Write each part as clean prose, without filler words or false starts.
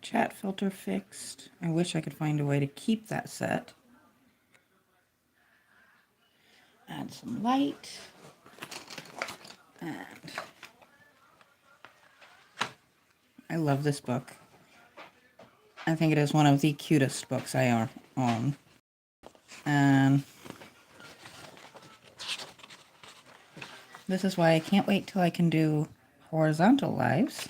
chat filter fixed. I wish I could find a way to keep that set. Add some light. And I love this book. I think it is one of the cutest books I own. And this is why I can't wait till I can do horizontal lives.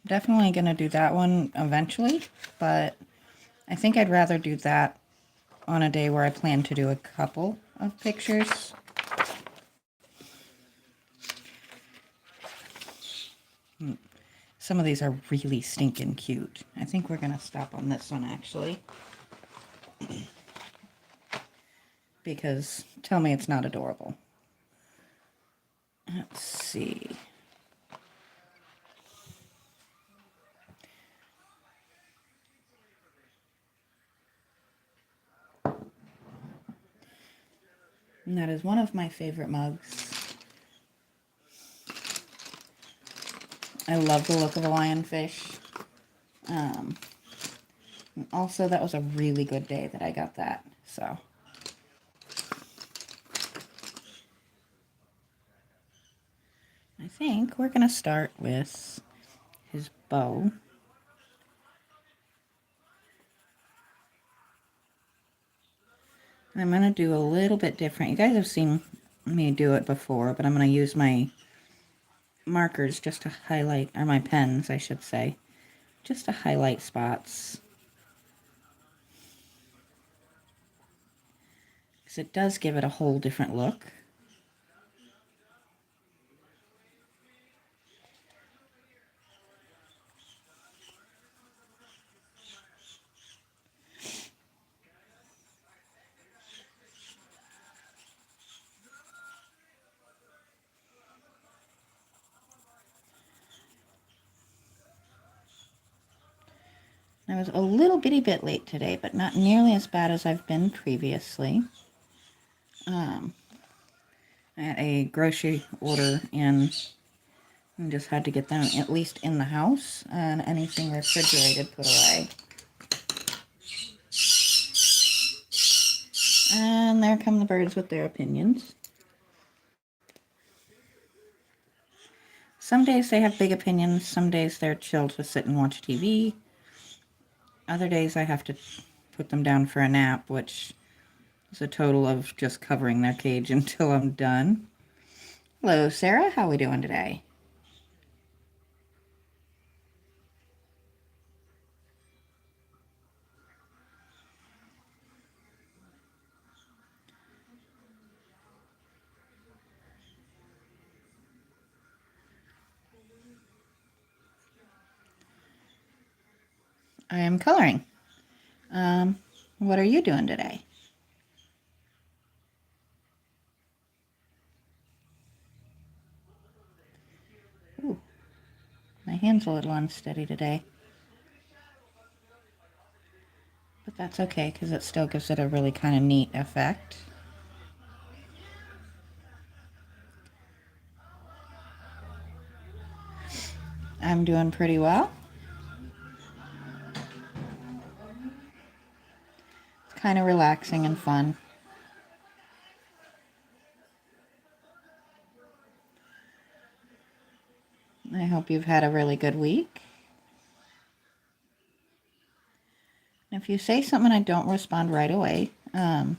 Definitely going to do that one eventually, but I think I'd rather do that on a day where I plan to do a couple of pictures. Some of these are really stinking cute. I think we're going to stop on this one, actually. Because tell me it's not adorable. Let's see. And that is one of my favorite mugs. I love the look of a lionfish. Also, that was a really good day that I got that. So, I think we're going to start with his bow. And I'm going to do a little bit different. You guys have seen me do it before, but I'm going to use my markers just to highlight, or my pens, I should say, just to highlight spots. Because it does give it a whole different look. I was a little bitty bit late today, but not nearly as bad as I've been previously. I had a grocery order in and just had to get them at least in the house and anything refrigerated put away. And there come the birds with their opinions. Some days they have big opinions, some days they're chill to sit and watch TV. Other days I have to put them down for a nap, which is a total of just covering their cage until I'm done. Hello, Sarah. How are we doing today? I am coloring. What are you doing today? Ooh, my hand's a little unsteady today. But that's okay, because it still gives it a really kind of neat effect. I'm doing pretty well. It's kind of relaxing and fun. I hope you've had a really good week. If you say something I don't respond right away, it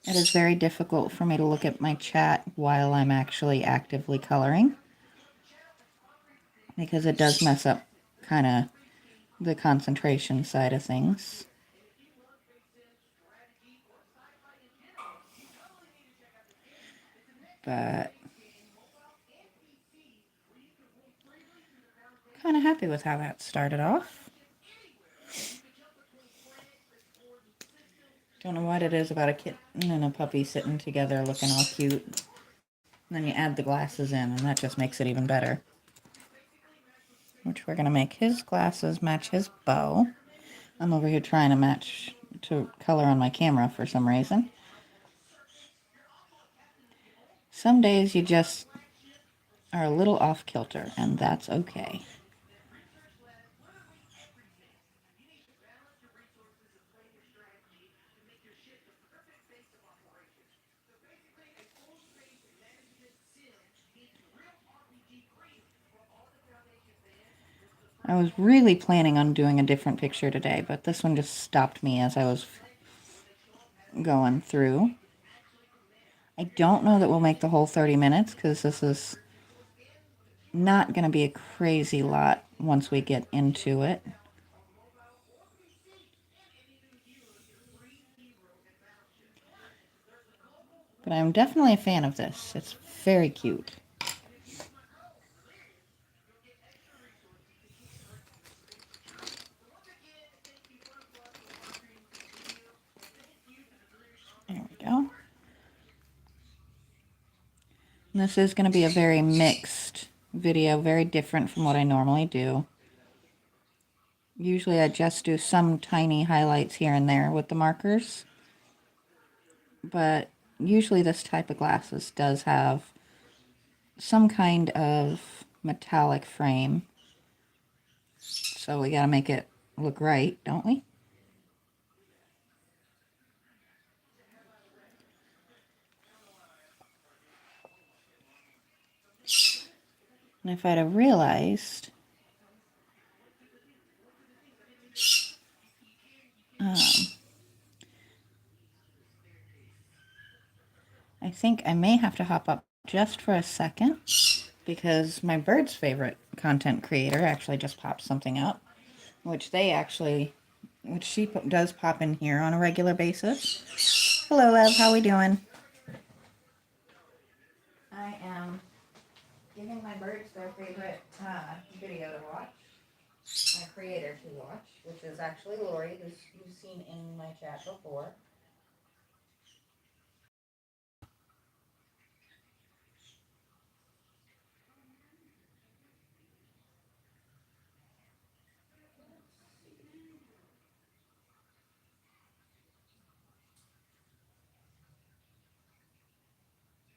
is very difficult for me to look at my chat while I'm actually actively coloring, because it does mess up kind of the concentration side of things. But kind of happy with how that started off. Don't know what it is about a kitten and a puppy sitting together looking all cute. And then you add the glasses in, and that just makes it even better. Which we're going to make his glasses match his bow. I'm over here trying to color on my camera for some reason. Some days you just are a little off kilter, and that's okay. I was really planning on doing a different picture today, but this one just stopped me as I was going through. I don't know that we'll make the whole 30 minutes because this is not going to be a crazy lot once we get into it. But I'm definitely a fan of this. It's very cute. There we go. And this is going to be a very mixed video, very different from what I normally do. Usually I just do some tiny highlights here and there with the markers. But usually this type of glasses does have some kind of metallic frame. So we got to make it look right, don't we? And if I'd have realized, I think I may have to hop up just for a second because my bird's favorite content creator actually just popped something up, which she does pop in here on a regular basis. Hello, love. How we doing? I am giving my birds their favorite video to watch. My creator to watch, which is actually Lori, who you've seen in my chat before.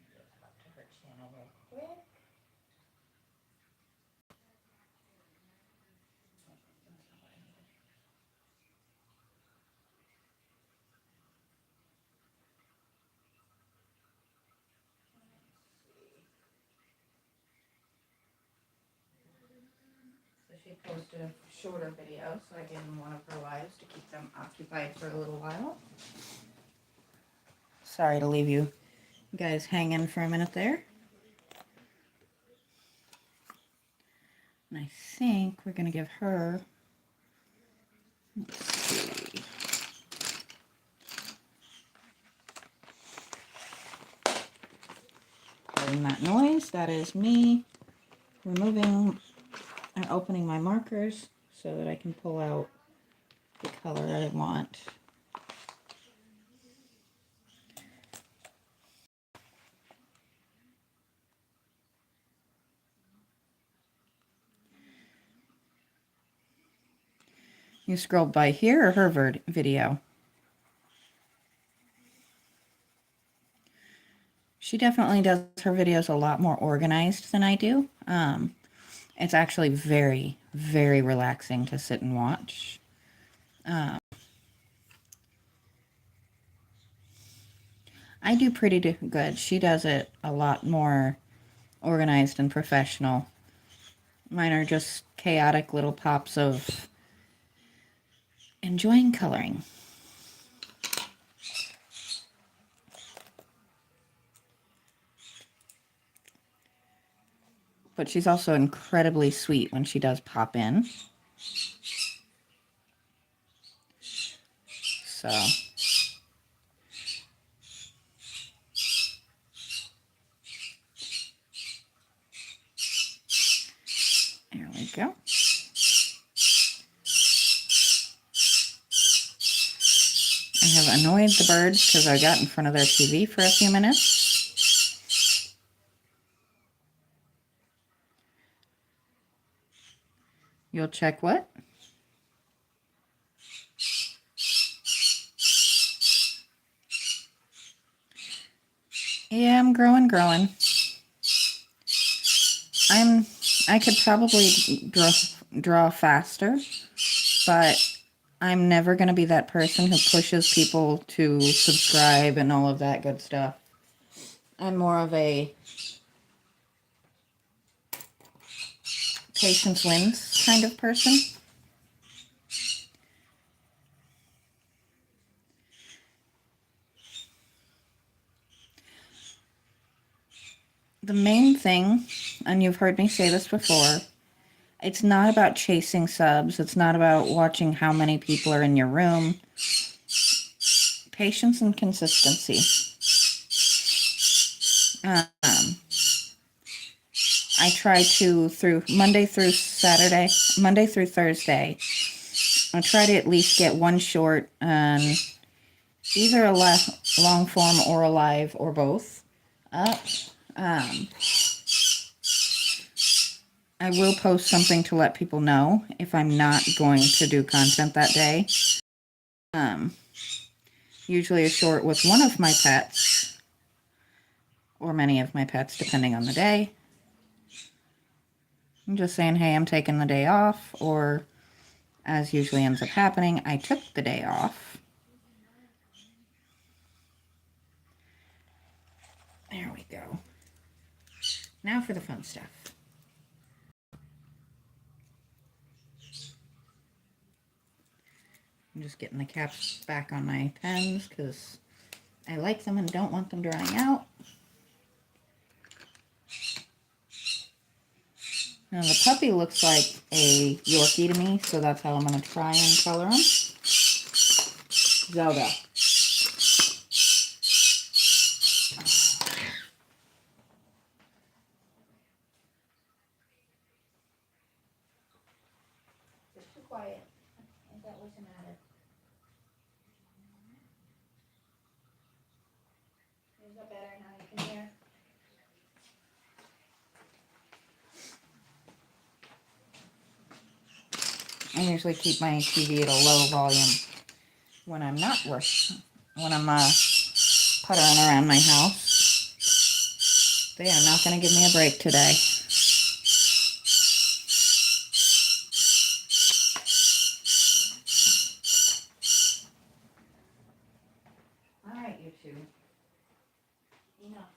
Just up to her channel real quick. So she posted a shorter video, so I gave them one of her lives to keep them occupied for a little while. Sorry to leave you guys hanging for a minute there. And I think we're going to give her, let's see. Pardon that noise. That is me removing and opening my markers so that I can pull out the color I want. You scrolled by here or her video? She definitely does her videos a lot more organized than I do. It's actually very, very relaxing to sit and watch. I do pretty good. She does it a lot more organized and professional. Mine are just chaotic little pops of enjoying coloring. But she's also incredibly sweet when she does pop in. So there we go. I have annoyed the birds because I got in front of their TV for a few minutes. You'll check what? Yeah, I'm growing. I could probably draw faster, but I'm never going to be that person who pushes people to subscribe and all of that good stuff. I'm more of a patience wins kind of person. The main thing, and you've heard me say this before, it's not about chasing subs. It's not about watching how many people are in your room. Patience and consistency. I try to, through Monday through Thursday, I try to at least get one short on either a long form or a live or both up. I will post something to let people know if I'm not going to do content that day. Usually a short with one of my pets, or many of my pets, depending on the day. I'm just saying, hey, I'm taking the day off, or as usually ends up happening, I took the day off. There we go. Now for the fun stuff. I'm just getting the caps back on my pens because I like them and don't want them drying out. Now the puppy looks like a Yorkie to me, so that's how I'm going to try and color him. Zelda. Just too quiet. Ain't that what's the matter? Is that better now you can hear? I usually keep my TV at a low volume when I'm not working, when I'm puttering around my house. They are not going to give me a break today. All right, you two. Enough.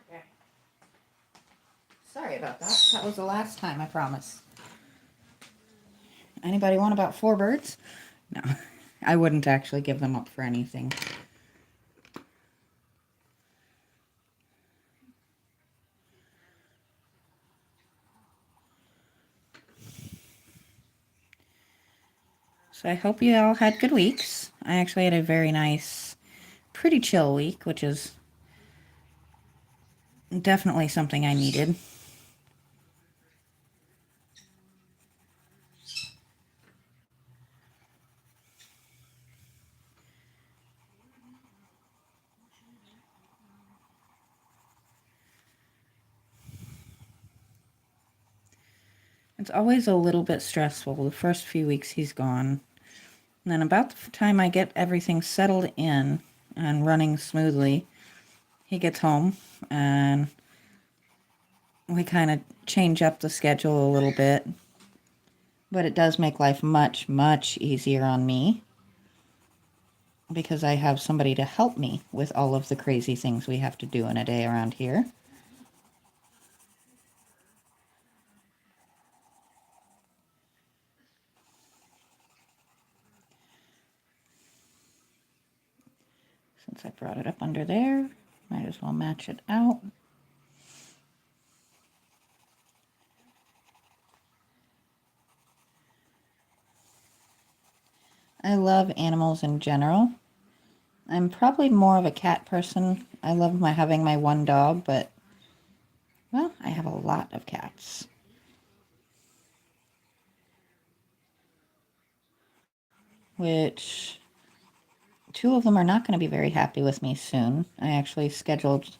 Okay. Sorry about that. That was the last time, I promise. Anybody want about 4 birds? No, I wouldn't actually give them up for anything. So I hope you all had good weeks. I actually had a very nice, pretty chill week, which is definitely something I needed. It's always a little bit stressful. The first few weeks he's gone. And then about the time I get everything settled in and running smoothly, he gets home and we kind of change up the schedule a little bit. But it does make life much, much easier on me because I have somebody to help me with all of the crazy things we have to do in a day around here. Since I brought it up under there, might as well match it out. I love animals in general. I'm probably more of a cat person. I love having my one dog, but, well, I have a lot of cats. Which, 2 of them are not going to be very happy with me soon. I actually scheduled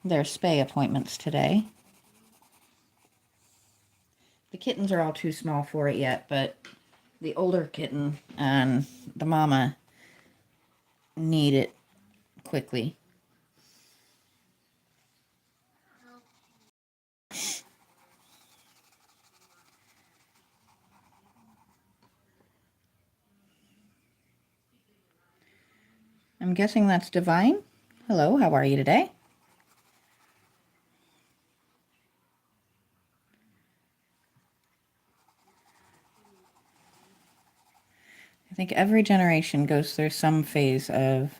their spay appointments today. The kittens are all too small for it yet, but the older kitten and the mama need it quickly. I'm guessing that's Divine. Hello, how are you today? I think every generation goes through some phase of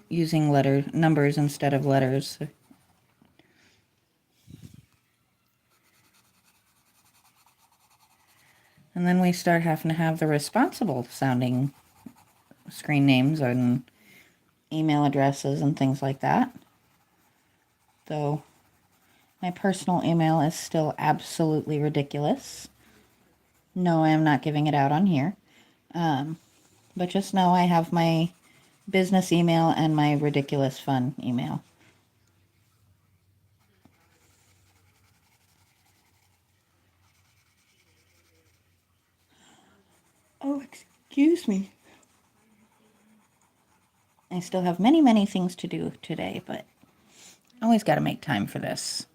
using numbers instead of letters. And then we start having to have the responsible sounding screen names and email addresses and things like that. Though my personal email is still absolutely ridiculous. No, I am not giving it out on here. But just know I have my business email and my ridiculous fun email. Oh, excuse me. I still have many, many things to do today, but I always got to make time for this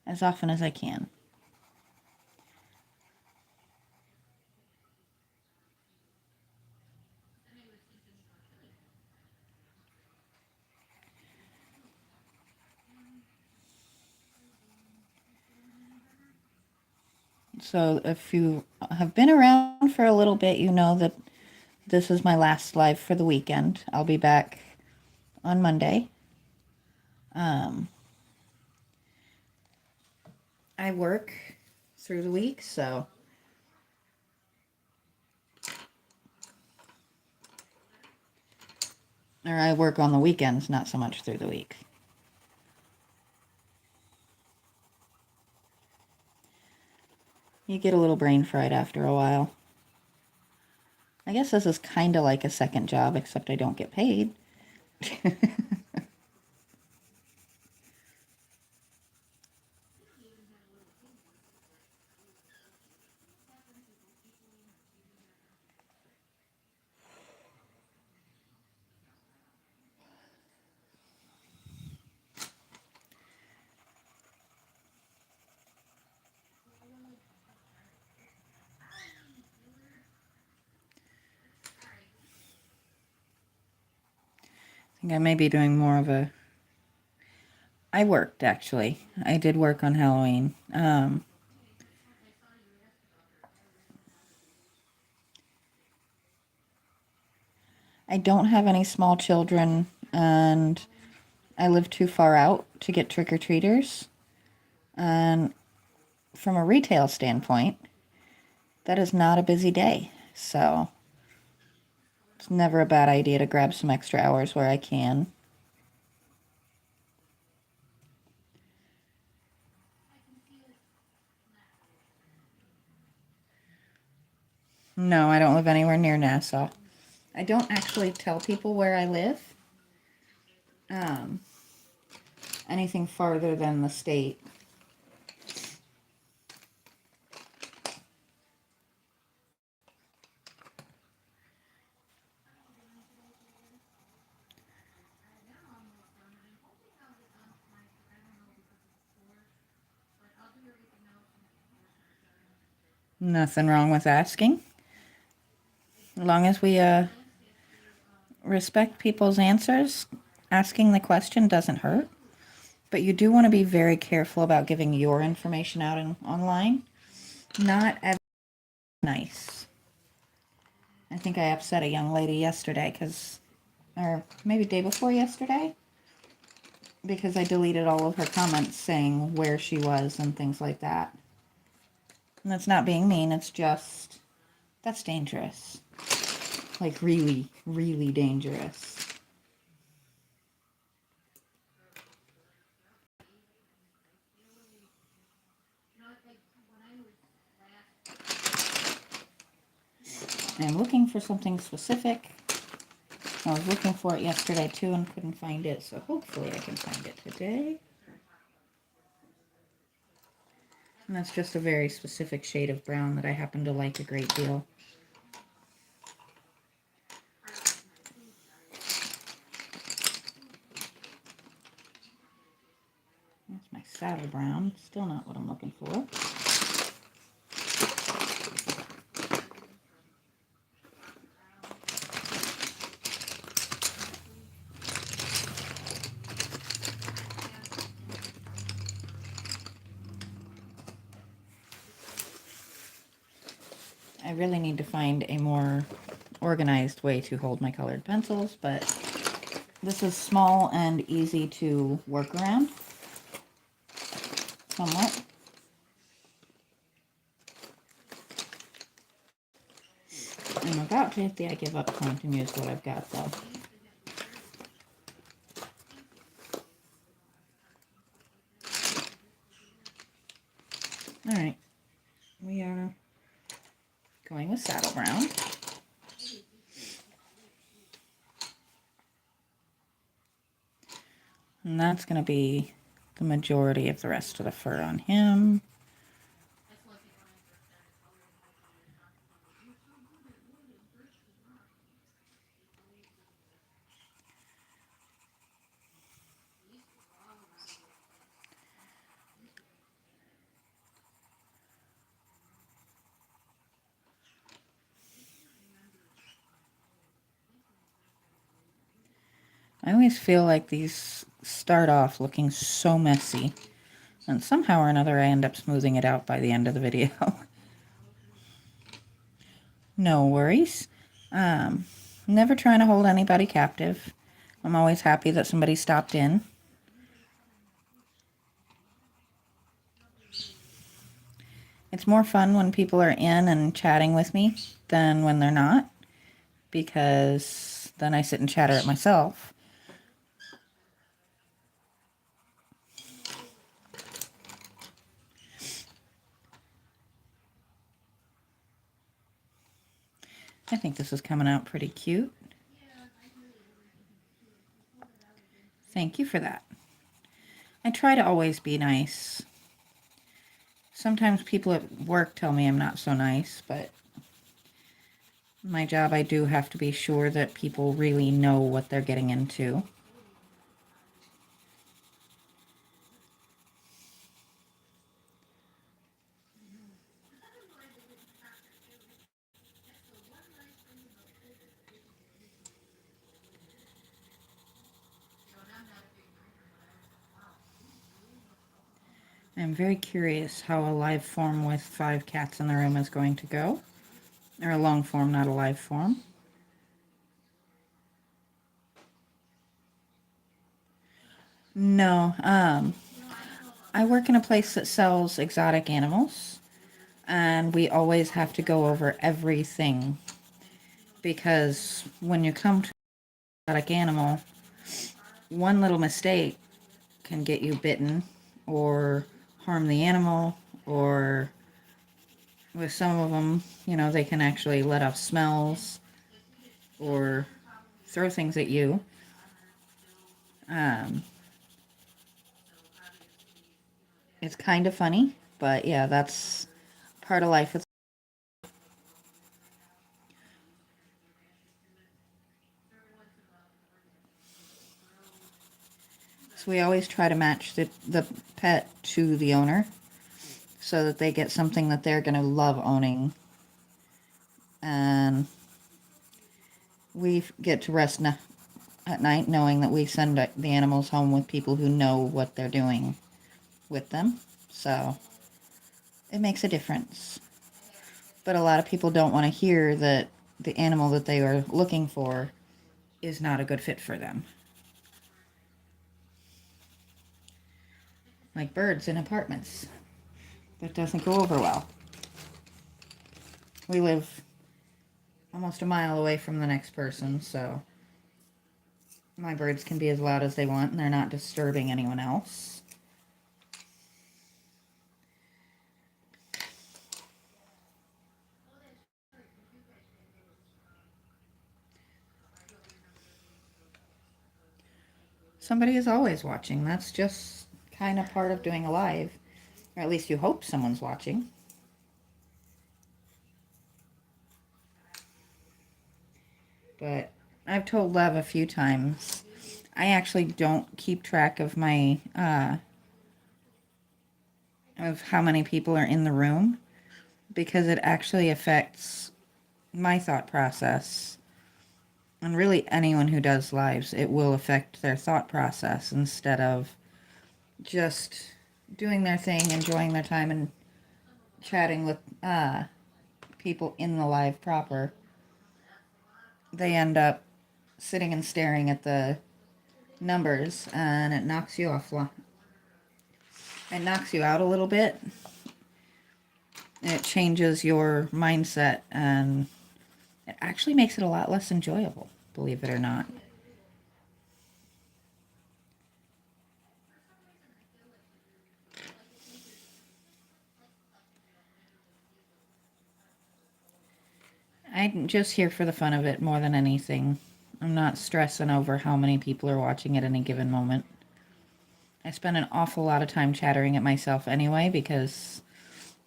as often as I can. So if you have been around for a little bit, you know that this is my last live for the weekend. I'll be back on Monday. I work through the week, so or I work on the weekends, not so much through the week. You get a little brain fried after a while. I guess this is kind of like a second job, except I don't get paid. I think I may be doing more of a... I worked, actually. I did work on Halloween. I don't have any small children, and I live too far out to get trick-or-treaters. And from a retail standpoint, that is not a busy day. So it's never a bad idea to grab some extra hours where I can. No, I don't live anywhere near Nassau. I don't actually tell people where I live. Anything farther than the state. Nothing wrong with asking. As long as we respect people's answers, asking the question doesn't hurt. But you do want to be very careful about giving your information out online. Not every nice. I think I upset a young lady yesterday or maybe day before yesterday, because I deleted all of her comments saying where she was and things like that. And that's not being mean, it's just, that's dangerous. Like really, really dangerous. I'm looking for something specific. I was looking for it yesterday too and couldn't find it, so hopefully I can find it today. And that's just a very specific shade of brown that I happen to like a great deal. That's my saddle brown. Still not what I'm looking for. I really need to find a more organized way to hold my colored pencils, but this is small and easy to work around somewhat. I'm about to hit the I give up point and use what I've got though. Alright, we are going with saddle brown. And that's going to be the majority of the rest of the fur on him. I always feel like these start off looking so messy, and somehow or another I end up smoothing it out by the end of the video. No worries. Never trying to hold anybody captive. I'm always happy that somebody stopped in. It's more fun when people are in and chatting with me than when they're not, because then I sit and chatter at myself. I think this is coming out pretty cute. Thank you for that. I try to always be nice. Sometimes people at work tell me I'm not so nice, but my job, I do have to be sure that people really know what they're getting into. I'm very curious how a live form with 5 cats in the room is going to go. Or a long form, not a live form. No, I work in a place that sells exotic animals, and we always have to go over everything, because when you come to an exotic animal, one little mistake can get you bitten or harm the animal, or with some of them, you know, they can actually let off smells or throw things at you. It's kind of funny, but yeah, that's part of life. So we always try to match the pet to the owner so that they get something that they're going to love owning. And we get to rest at night knowing that we send the animals home with people who know what they're doing with them. So it makes a difference. But a lot of people don't want to hear that the animal that they are looking for is not a good fit for them. Like birds in apartments. That doesn't go over well. We live almost a mile away from the next person, so my birds can be as loud as they want and they're not disturbing anyone else. Somebody is always watching. That's just kind of part of doing a live. Or at least you hope someone's watching. But I've told Lev a few times, I actually don't keep track of my, of how many people are in the room, because it actually affects my thought process. And really anyone who does lives, it will affect their thought process instead of just doing their thing, enjoying their time, and chatting with people in the live proper. They end up sitting and staring at the numbers, and it knocks you off. It knocks you out a little bit. It changes your mindset, and it actually makes it a lot less enjoyable, believe it or not. I'm just here for the fun of it more than anything. I'm not stressing over how many people are watching at any given moment. I spend an awful lot of time chattering at myself anyway, because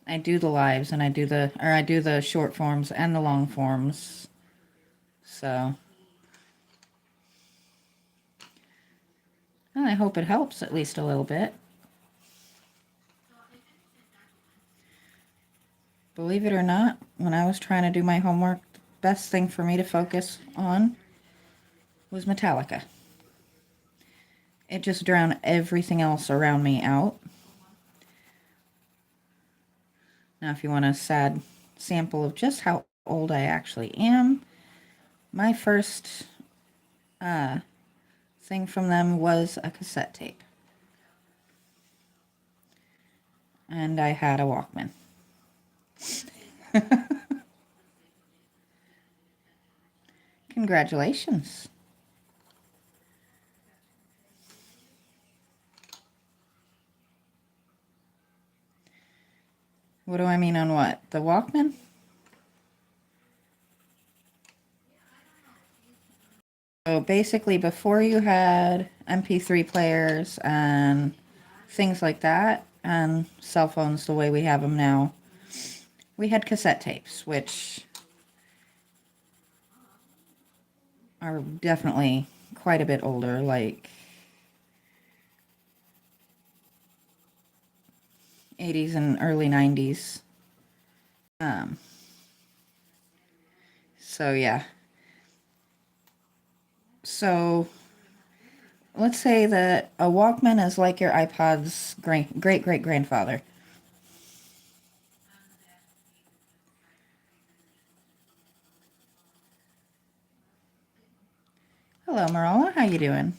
I do the lives and I do the short forms and the long forms. So, well, I hope it helps at least a little bit. Believe it or not, when I was trying to do my homework, the best thing for me to focus on was Metallica. It just drowned everything else around me out. Now, if you want a sad sample of just how old I actually am, my first thing from them was a cassette tape. And I had a Walkman. Congratulations. What do I mean on what? The Walkman? So basically, before you had MP3 players and things like that, and cell phones the way we have them now, we had cassette tapes, which are definitely quite a bit older, like 80s and early 90s. So yeah. So let's say that a Walkman is like your iPod's great-great-grandfather. Hello, Marola. How you doing?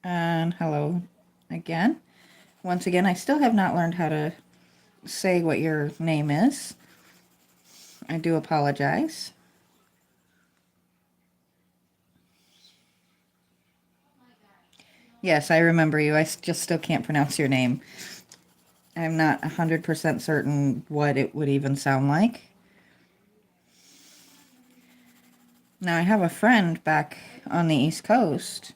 And hello again. Once again, I still have not learned how to say what your name is. I do apologize. Yes, I remember you. I just still can't pronounce your name. I'm not 100% certain what it would even sound like. Now, I have a friend back on the East Coast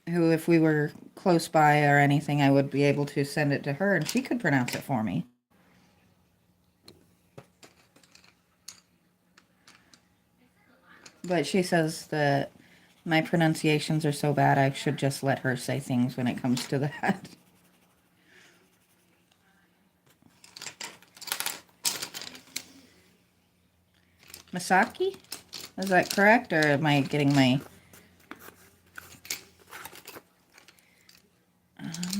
who, if we were close by or anything, I would be able to send it to her and she could pronounce it for me. But she says that my pronunciations are so bad I should just let her say things when it comes to that. Masaki? Is that correct, or am I getting my...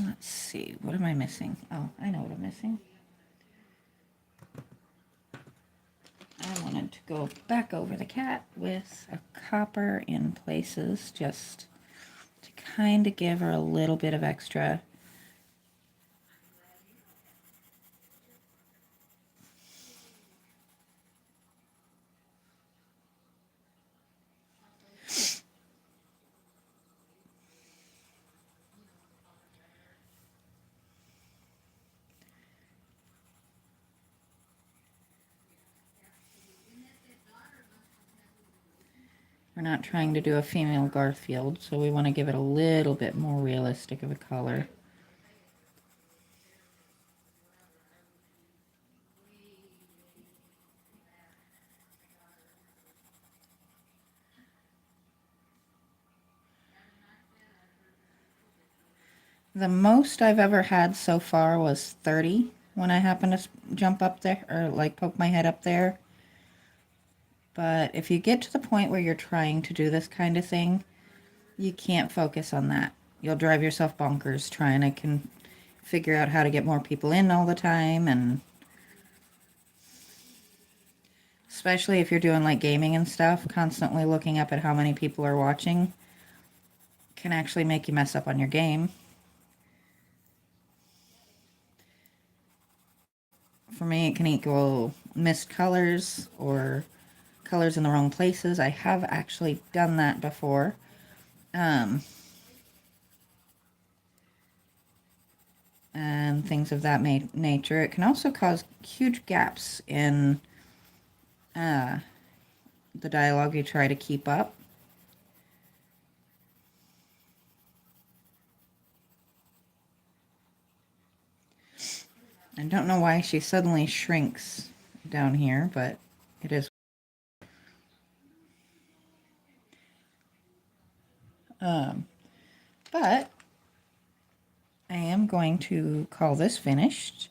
let's see. What am I missing? Oh, I know what I'm missing. I wanted to go back over the cat with a copper in places just to kind of give her a little bit of extra. We're not trying to do a female Garfield, so we want to give it a little bit more realistic of a color. The most I've ever had so far was 30 when I happened to jump up there, or like poke my head up there. But if you get to the point where you're trying to do this kind of thing, you can't focus on that. You'll drive yourself bonkers trying to figure out how to get more people in all the time, and especially if you're doing like gaming and stuff, constantly looking up at how many people are watching can actually make you mess up on your game. For me, it can equal missed colors or colors in the wrong places. I have actually done that before. And things of that nature. It can also cause huge gaps in the dialogue you try to keep up. I don't know why she suddenly shrinks down here, but it is. But I am going to call this finished.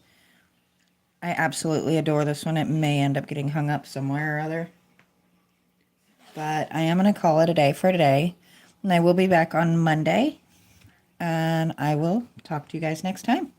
I absolutely adore this one. It may end up getting hung up somewhere or other. But I am going to call it a day for today. And I will be back on Monday. And I will talk to you guys next time.